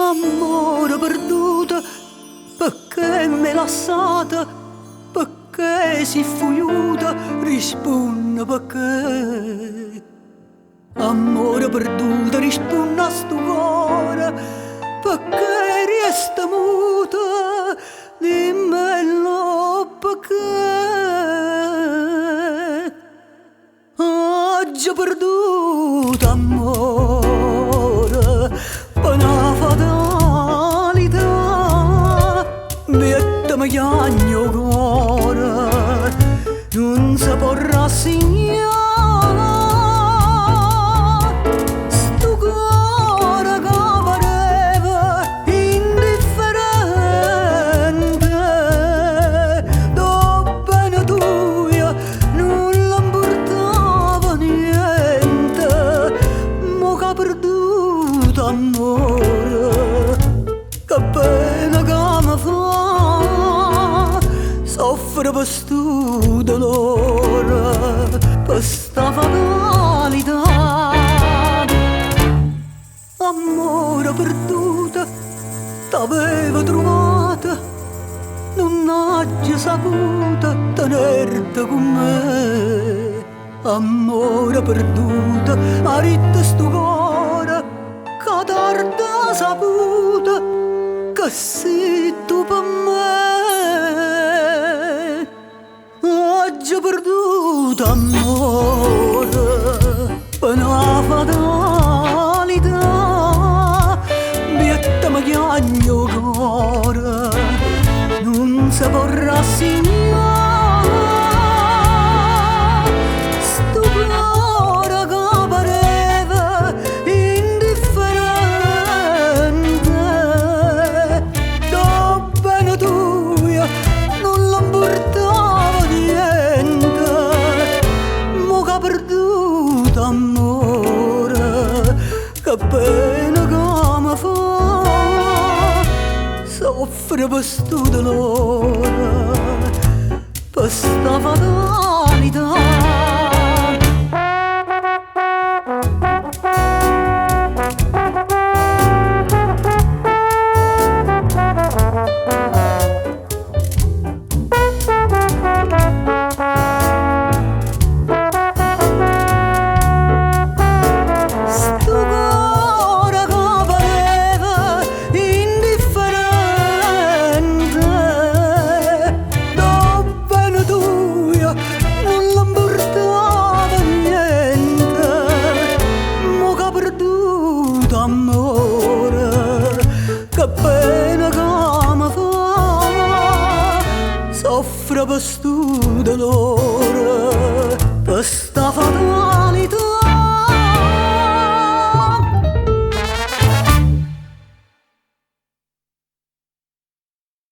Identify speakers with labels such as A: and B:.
A: Amore perduto, perché me lasciata, perché si fuiuta, risponde perché. Amore perduto, risponde a sto cuore, perché resta muta, dimmelo perché. Oggi perduto amore, per una fatalità, mettimi chiagno cuore, non si può rassegnare. Sto cuore che pareva indifferente, do bene tua non l'importava niente, mo che perduto amore, che pena che mi fa, soffro per sto dolore, per sta fatalità. Amore perduto, t'avevo trovata, non aggio saputo tenerti con me. Amore perduto, ha ritto sto cuore, che tardi ha saputo che sei tu per me. Oggi perduto amore, per una fatalità, mettimi chiagno cuore, non si può rassegnare. Sto cuore che pareva indifferente, do bene tua non l'importava niente, mo che perduto amore, che pena che mi fa, soffro per sto dolore, per sta fatalità. Amore, che pena che mi fa, soffro per sto dolore,